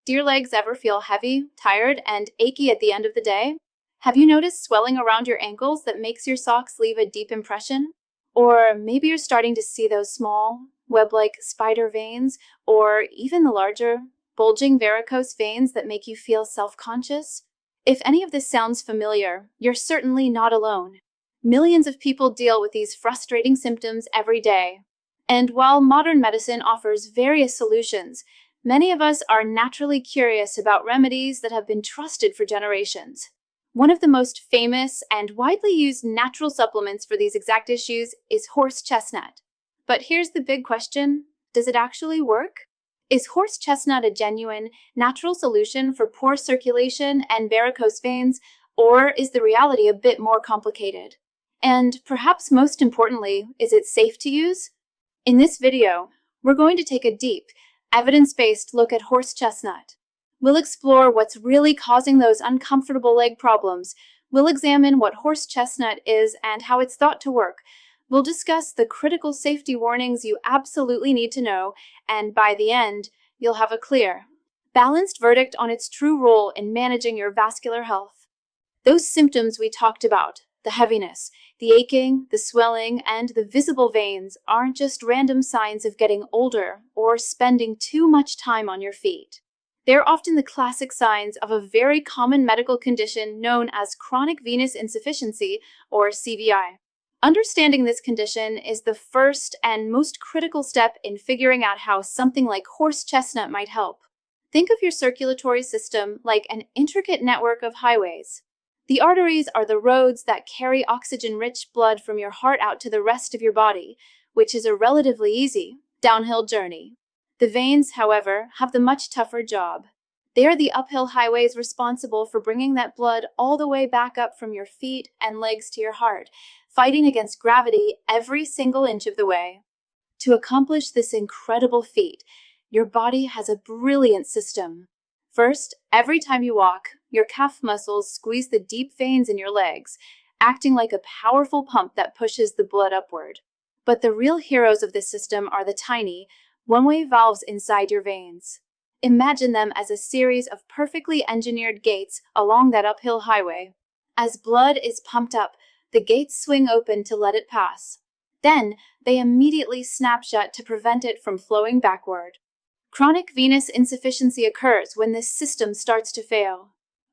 Do your legs ever feel heavy, tired, and achy at the end of the day? Have you noticed swelling around your ankles that makes your socks leave a deep impression? Or maybe you're starting to see those small, web-like spider veins, or even the larger, bulging varicose veins that make you feel self-conscious? If any of this sounds familiar, you're certainly not alone. Millions of people deal with these frustrating symptoms every day. And while modern medicine offers various solutions, many of us are naturally curious about remedies that have been trusted for generations. One of the most famous and widely used natural supplements for these exact issues is horse chestnut. But here's the big question: does it actually work? Is horse chestnut a genuine, natural solution for poor circulation and varicose veins, or is the reality a bit more complicated? And perhaps most importantly, is it safe to use? In this video, we're going to take a deep, evidence-based look at horse chestnut. We'll explore what's really causing those uncomfortable leg problems. We'll examine what horse chestnut is and how it's thought to work. We'll discuss the critical safety warnings you absolutely need to know, and by the end, you'll have a clear, balanced verdict on its true role in managing your vascular health. Those symptoms we talked about, the heaviness, the aching, the swelling, and the visible veins, aren't just random signs of getting older or spending too much time on your feet. They're often the classic signs of a very common medical condition known as chronic venous insufficiency, or CVI. Understanding this condition is the first and most critical step in figuring out how something like horse chestnut might help. Think of your circulatory system like an intricate network of highways. The arteries are the roads that carry oxygen-rich blood from your heart out to the rest of your body, which is a relatively easy downhill journey. The veins, however, have the much tougher job. They are the uphill highways responsible for bringing that blood all the way back up from your feet and legs to your heart, fighting against gravity every single inch of the way. To accomplish this incredible feat, your body has a brilliant system. First, every time you walk, your calf muscles squeeze the deep veins in your legs, acting like a powerful pump that pushes the blood upward. But the real heroes of this system are the tiny, one-way valves inside your veins. Imagine them as a series of perfectly engineered gates along that uphill highway. As blood is pumped up, the gates swing open to let it pass. Then, they immediately snap shut to prevent it from flowing backward. Chronic venous insufficiency occurs when this system starts to fail.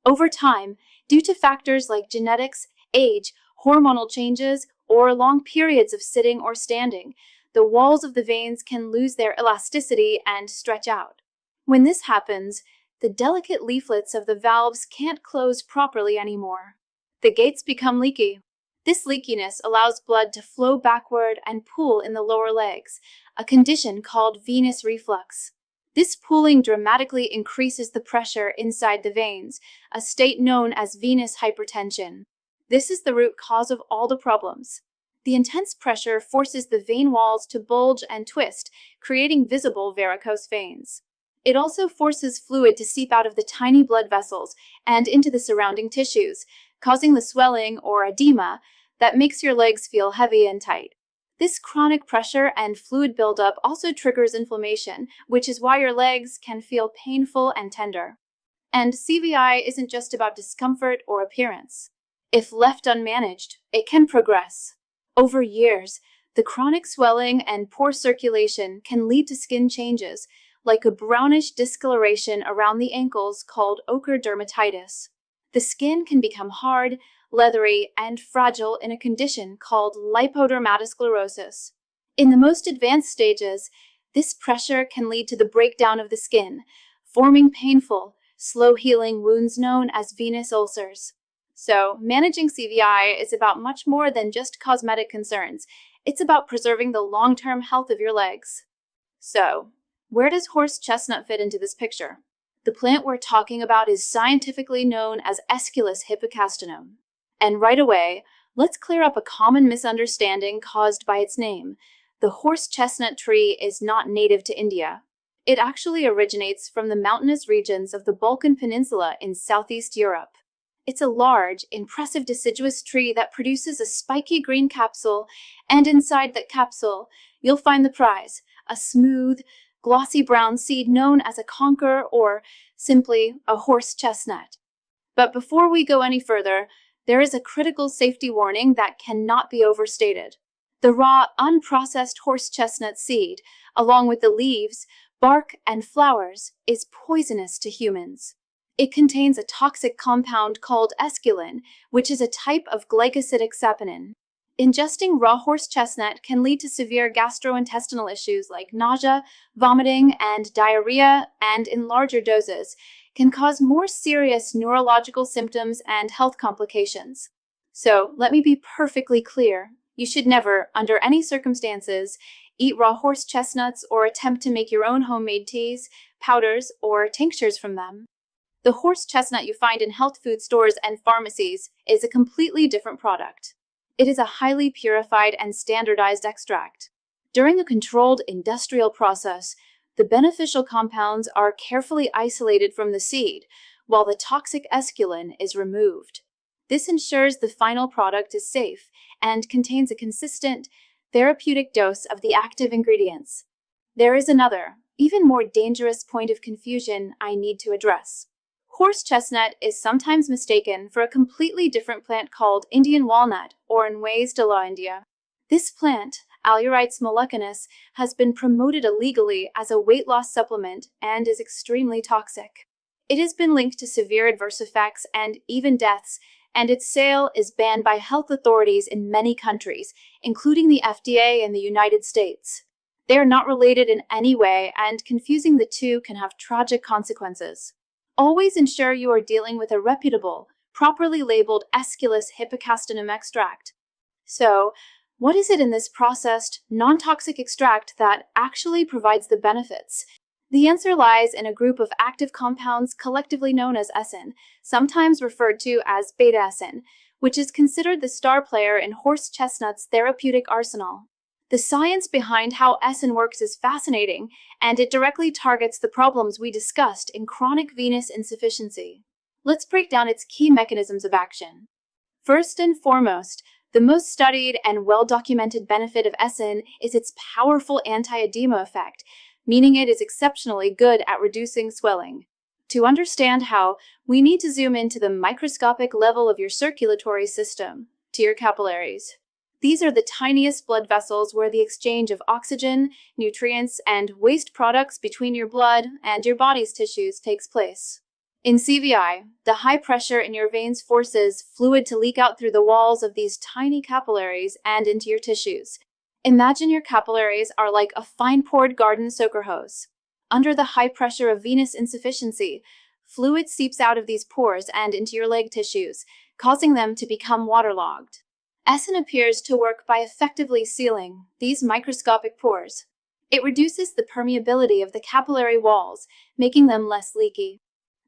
Over time, due to factors like genetics, age, hormonal changes, or long periods of sitting or standing, the walls of the veins can lose their elasticity and stretch out. When this happens, the delicate leaflets of the valves can't close properly anymore. The gates become leaky. This leakiness allows blood to flow backward and pool in the lower legs, a condition called venous reflux. This pooling dramatically increases the pressure inside the veins, a state known as venous hypertension. This is the root cause of all the problems. The intense pressure forces the vein walls to bulge and twist, creating visible varicose veins. It also forces fluid to seep out of the tiny blood vessels and into the surrounding tissues, causing the swelling or edema that makes your legs feel heavy and tight. This chronic pressure and fluid buildup also triggers inflammation, which is why your legs can feel painful and tender. And CVI isn't just about discomfort or appearance. If left unmanaged, it can progress. Over years, the chronic swelling and poor circulation can lead to skin changes, like a brownish discoloration around the ankles called ochre dermatitis. The skin can become hard, leathery, and fragile in a condition called lipodermatosclerosis. In the most advanced stages, this pressure can lead to the breakdown of the skin, forming painful, slow-healing wounds known as venous ulcers. So, managing CVI is about much more than just cosmetic concerns. It's about preserving the long-term health of your legs. So, where does horse chestnut fit into this picture? The plant we're talking about is scientifically known as Aesculus hippocastanum. And right away, let's clear up a common misunderstanding caused by its name. The horse chestnut tree is not native to India. It actually originates from the mountainous regions of the Balkan Peninsula in Southeast Europe. It's a large, impressive deciduous tree that produces a spiky green capsule, and inside that capsule, you'll find the prize, a smooth, glossy brown seed known as a conker or simply a horse chestnut. But before we go any further, there is a critical safety warning that cannot be overstated. The raw, unprocessed horse chestnut seed, along with the leaves, bark, and flowers, is poisonous to humans. It contains a toxic compound called esculin, which is a type of glycosidic saponin. Ingesting raw horse chestnut can lead to severe gastrointestinal issues like nausea, vomiting, and diarrhea, and in larger doses, can cause more serious neurological symptoms and health complications. So, let me be perfectly clear. You should never, under any circumstances, eat raw horse chestnuts or attempt to make your own homemade teas, powders, or tinctures from them. The horse chestnut you find in health food stores and pharmacies is a completely different product. It is a highly purified and standardized extract. During a controlled industrial process, the beneficial compounds are carefully isolated from the seed, while the toxic esculin is removed. This ensures the final product is safe and contains a consistent, therapeutic dose of the active ingredients. There is another, even more dangerous point of confusion I need to address. Horse chestnut is sometimes mistaken for a completely different plant called Indian walnut or Nuez de la India. This plant, Alurites mollicanus, has been promoted illegally as a weight loss supplement and is extremely toxic. It has been linked to severe adverse effects and even deaths, and its sale is banned by health authorities in many countries, including the FDA in the United States. They are not related in any way, and confusing the two can have tragic consequences. Always ensure you are dealing with a reputable, properly labeled Aesculus hippocastanum extract. So, what is it in this processed, non-toxic extract that actually provides the benefits? The answer lies in a group of active compounds collectively known as essin, sometimes referred to as beta-essin, which is considered the star player in horse chestnut's therapeutic arsenal. The science behind how essin works is fascinating, and it directly targets the problems we discussed in chronic venous insufficiency. Let's break down its key mechanisms of action. First and foremost, the most studied and well-documented benefit of essin is its powerful anti-edema effect, meaning it is exceptionally good at reducing swelling. To understand how, we need to zoom into the microscopic level of your circulatory system, to your capillaries. These are the tiniest blood vessels where the exchange of oxygen, nutrients, and waste products between your blood and your body's tissues takes place. In CVI, the high pressure in your veins forces fluid to leak out through the walls of these tiny capillaries and into your tissues. Imagine your capillaries are like a fine-poured garden soaker hose. Under the high pressure of venous insufficiency, fluid seeps out of these pores and into your leg tissues, causing them to become waterlogged. Essin appears to work by effectively sealing these microscopic pores. It reduces the permeability of the capillary walls, making them less leaky.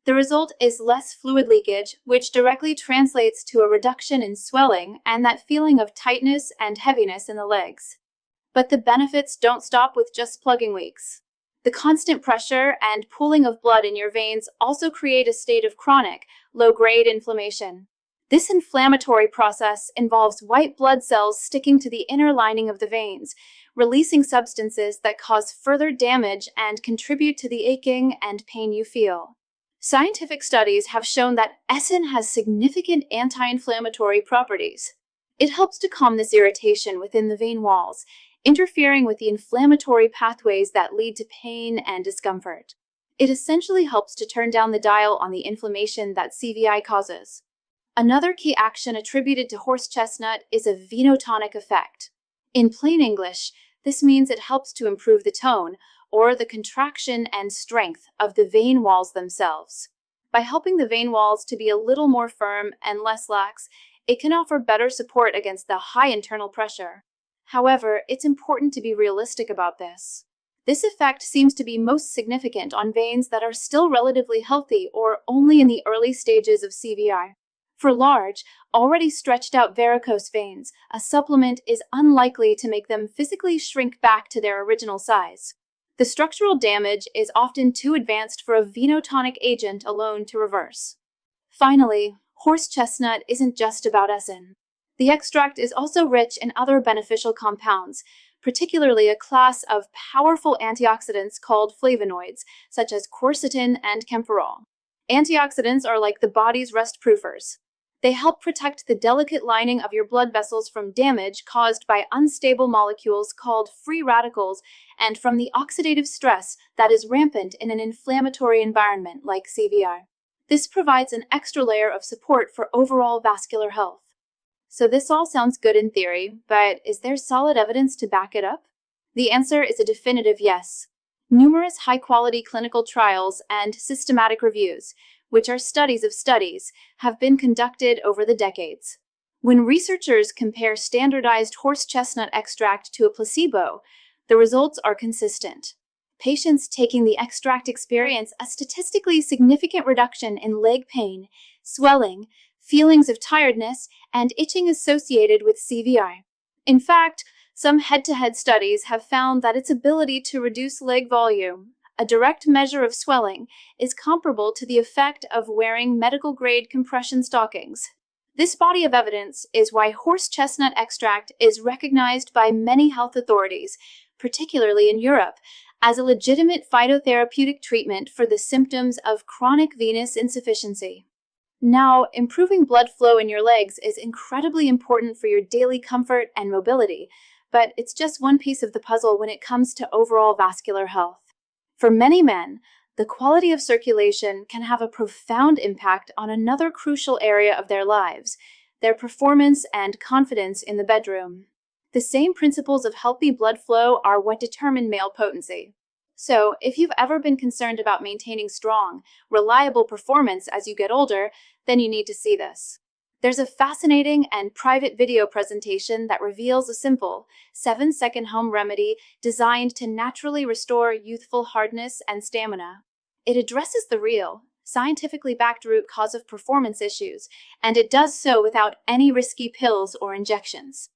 The result is less fluid leakage, which directly translates to a reduction in swelling and that feeling of tightness and heaviness in the legs. But the benefits don't stop with just plugging leaks. The constant pressure and pooling of blood in your veins also create a state of chronic, low-grade inflammation. This inflammatory process involves white blood cells sticking to the inner lining of the veins, releasing substances that cause further damage and contribute to the aching and pain you feel. Scientific studies have shown that essin has significant anti-inflammatory properties. It helps to calm this irritation within the vein walls, interfering with the inflammatory pathways that lead to pain and discomfort. It essentially helps to turn down the dial on the inflammation that CVI causes. Another key action attributed to horse chestnut is a venotonic effect. In plain English, this means it helps to improve the tone, or the contraction and strength of the vein walls themselves. By helping the vein walls to be a little more firm and less lax, it can offer better support against the high internal pressure. However, it's important to be realistic about this. This effect seems to be most significant on veins that are still relatively healthy or only in the early stages of CVI. For large, already stretched out varicose veins, a supplement is unlikely to make them physically shrink back to their original size. The structural damage is often too advanced for a venotonic agent alone to reverse. Finally, horse chestnut isn't just about essin. The extract is also rich in other beneficial compounds, particularly a class of powerful antioxidants called flavonoids, such as quercetin and camphorol. Antioxidants are like the body's rust-proofers. They help protect the delicate lining of your blood vessels from damage caused by unstable molecules called free radicals and from the oxidative stress that is rampant in an inflammatory environment like CVR. This provides an extra layer of support for overall vascular health. So this all sounds good in theory, but is there solid evidence to back it up? The answer is a definitive yes. Numerous high-quality clinical trials and systematic reviews, which are studies of studies, have been conducted over the decades. When researchers compare standardized horse chestnut extract to a placebo, the results are consistent. Patients taking the extract experience a statistically significant reduction in leg pain, swelling, feelings of tiredness, and itching associated with CVI. In fact, some head-to-head studies have found that its ability to reduce leg volume, a direct measure of swelling, is comparable to the effect of wearing medical-grade compression stockings. This body of evidence is why horse chestnut extract is recognized by many health authorities, particularly in Europe, as a legitimate phytotherapeutic treatment for the symptoms of chronic venous insufficiency. Now, improving blood flow in your legs is incredibly important for your daily comfort and mobility, but it's just one piece of the puzzle when it comes to overall vascular health. For many men, the quality of circulation can have a profound impact on another crucial area of their lives, their performance and confidence in the bedroom. The same principles of healthy blood flow are what determine male potency. So, if you've ever been concerned about maintaining strong, reliable performance as you get older, then you need to see this. There's a fascinating and private video presentation that reveals a simple, 7-second home remedy designed to naturally restore youthful hardness and stamina. It addresses the real, scientifically backed root cause of performance issues, and it does so without any risky pills or injections.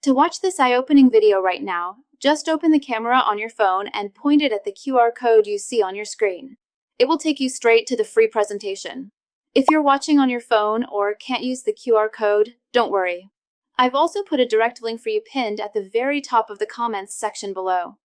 To watch this eye-opening video right now, just open the camera on your phone and point it at the QR code you see on your screen. It will take you straight to the free presentation. If you're watching on your phone or can't use the QR code, don't worry. I've also put a direct link for you pinned at the very top of the comments section below.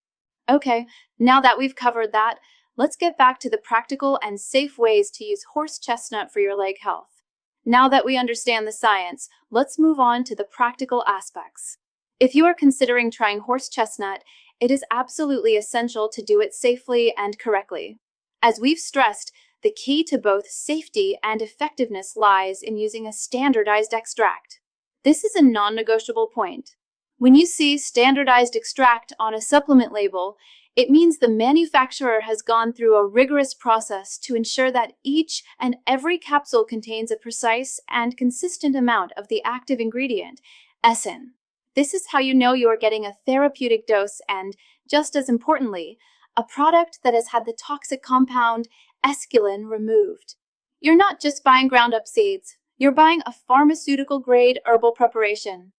Okay, now that we've covered that, let's get back to the practical and safe ways to use horse chestnut for your leg health. Now that we understand the science, let's move on to the practical aspects. If you are considering trying horse chestnut, it is absolutely essential to do it safely and correctly. As we've stressed, the key to both safety and effectiveness lies in using a standardized extract. This is a non-negotiable point. When you see standardized extract on a supplement label, it means the manufacturer has gone through a rigorous process to ensure that each and every capsule contains a precise and consistent amount of the active ingredient, essin. This is how you know you are getting a therapeutic dose and, just as importantly, a product that has had the toxic compound esculin removed. You're not just buying ground-up seeds, you're buying a pharmaceutical-grade herbal preparation.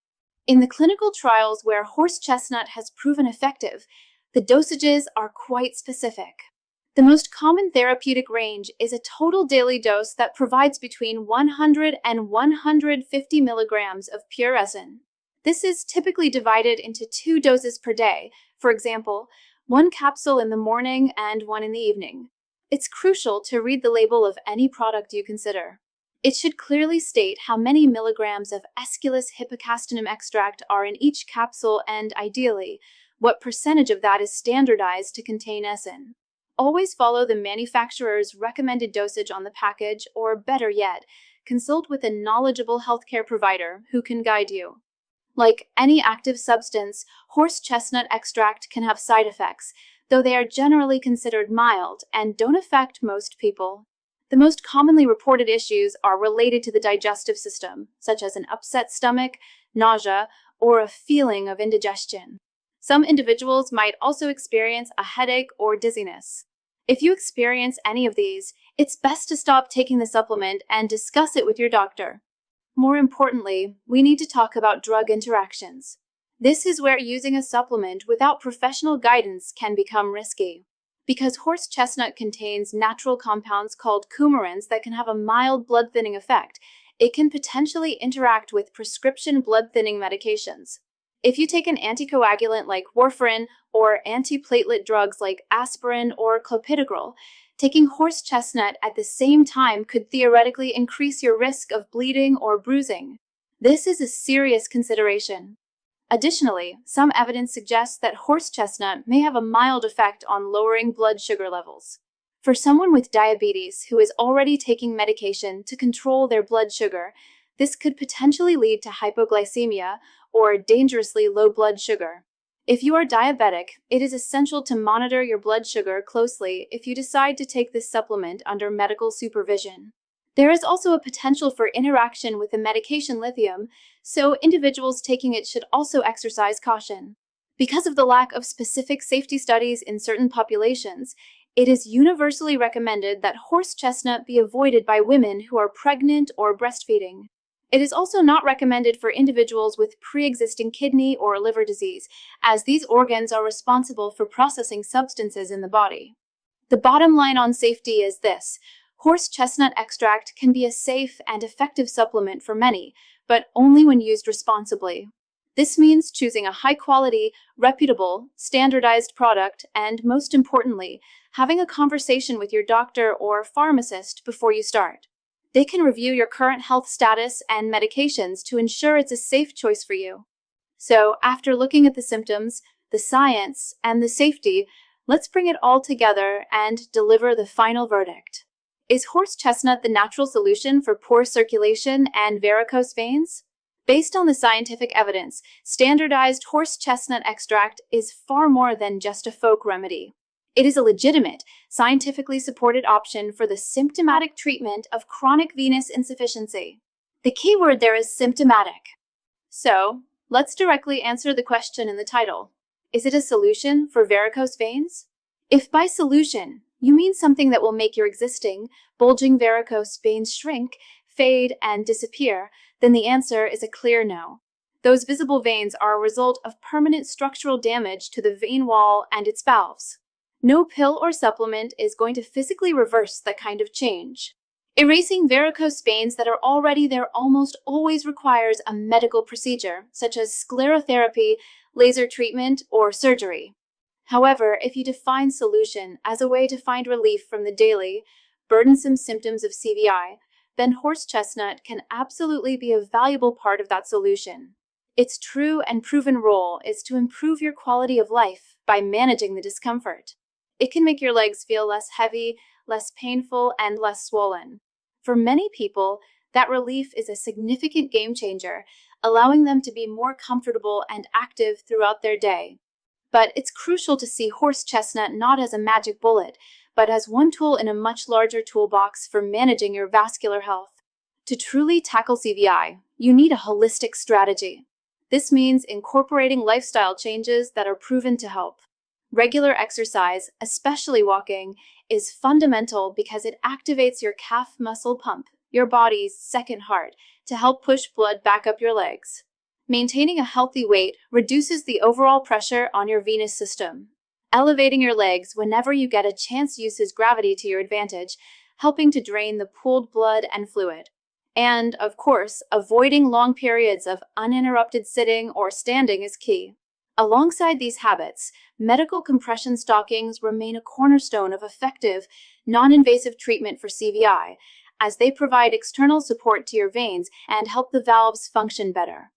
In the clinical trials where horse chestnut has proven effective, the dosages are quite specific. The most common therapeutic range is a total daily dose that provides between 100 and 150 milligrams of pure essin. This is typically divided into 2 doses per day, for example, 1 capsule in the morning and 1 in the evening. It's crucial to read the label of any product you consider. It should clearly state how many milligrams of Aesculus hippocastanum extract are in each capsule and, ideally, what percentage of that is standardized to contain essin. Always follow the manufacturer's recommended dosage on the package, or better yet, consult with a knowledgeable healthcare provider who can guide you. Like any active substance, horse chestnut extract can have side effects, though they are generally considered mild and don't affect most people. The most commonly reported issues are related to the digestive system, such as an upset stomach, nausea, or a feeling of indigestion. Some individuals might also experience a headache or dizziness. If you experience any of these, it's best to stop taking the supplement and discuss it with your doctor. More importantly, we need to talk about drug interactions. This is where using a supplement without professional guidance can become risky. Because horse chestnut contains natural compounds called coumarins that can have a mild blood-thinning effect, it can potentially interact with prescription blood-thinning medications. If you take an anticoagulant like warfarin or antiplatelet drugs like aspirin or clopidogrel, taking horse chestnut at the same time could theoretically increase your risk of bleeding or bruising. This is a serious consideration. Additionally, some evidence suggests that horse chestnut may have a mild effect on lowering blood sugar levels. For someone with diabetes who is already taking medication to control their blood sugar, this could potentially lead to hypoglycemia or dangerously low blood sugar. If you are diabetic, it is essential to monitor your blood sugar closely if you decide to take this supplement under medical supervision. There is also a potential for interaction with the medication lithium, so individuals taking it should also exercise caution. Because of the lack of specific safety studies in certain populations, it is universally recommended that horse chestnut be avoided by women who are pregnant or breastfeeding. It is also not recommended for individuals with pre-existing kidney or liver disease, as these organs are responsible for processing substances in the body. The bottom line on safety is this: horse chestnut extract can be a safe and effective supplement for many, but only when used responsibly. This means choosing a high-quality, reputable, standardized product and, most importantly, having a conversation with your doctor or pharmacist before you start. They can review your current health status and medications to ensure it's a safe choice for you. So, after looking at the symptoms, the science, and the safety, let's bring it all together and deliver the final verdict. Is horse chestnut the natural solution for poor circulation and varicose veins? Based on the scientific evidence, standardized horse chestnut extract is far more than just a folk remedy. It is a legitimate, scientifically supported option for the symptomatic treatment of chronic venous insufficiency. The key word there is symptomatic. So, let's directly answer the question in the title. Is it a solution for varicose veins? If by solution, you mean something that will make your existing, bulging varicose veins shrink, fade, and disappear, then the answer is a clear no. Those visible veins are a result of permanent structural damage to the vein wall and its valves. No pill or supplement is going to physically reverse that kind of change. Erasing varicose veins that are already there almost always requires a medical procedure, such as sclerotherapy, laser treatment, or surgery. However, if you define solution as a way to find relief from the daily, burdensome symptoms of CVI, then horse chestnut can absolutely be a valuable part of that solution. Its true and proven role is to improve your quality of life by managing the discomfort. It can make your legs feel less heavy, less painful, and less swollen. For many people, that relief is a significant game changer, allowing them to be more comfortable and active throughout their day. But it's crucial to see horse chestnut not as a magic bullet, but as one tool in a much larger toolbox for managing your vascular health. To truly tackle CVI, you need a holistic strategy. This means incorporating lifestyle changes that are proven to help. Regular exercise, especially walking, is fundamental because it activates your calf muscle pump, your body's second heart, to help push blood back up your legs. Maintaining a healthy weight reduces the overall pressure on your venous system. Elevating your legs whenever you get a chance uses gravity to your advantage, helping to drain the pooled blood and fluid. And, of course, avoiding long periods of uninterrupted sitting or standing is key. Alongside these habits, medical compression stockings remain a cornerstone of effective, non-invasive treatment for CVI, as they provide external support to your veins and help the valves function better.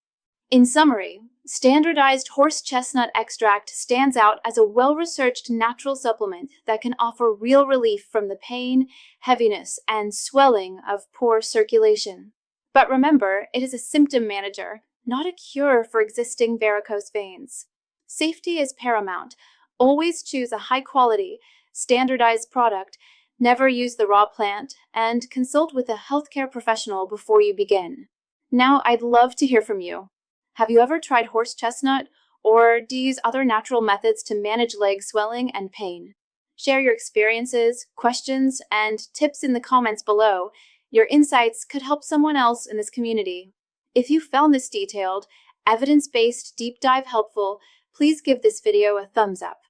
In summary, standardized horse chestnut extract stands out as a well-researched natural supplement that can offer real relief from the pain, heaviness, and swelling of poor circulation. But remember, it is a symptom manager, not a cure for existing varicose veins. Safety is paramount. Always choose a high-quality, standardized product, never use the raw plant, and consult with a healthcare professional before you begin. Now, I'd love to hear from you. Have you ever tried horse chestnut, or do you use other natural methods to manage leg swelling and pain? Share your experiences, questions, and tips in the comments below. Your insights could help someone else in this community. If you found this detailed, evidence-based deep dive helpful, please give this video a thumbs up.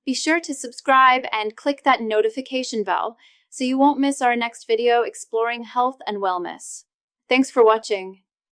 Be sure to subscribe and click that notification bell so you won't miss our next video exploring health and wellness. Thanks for watching.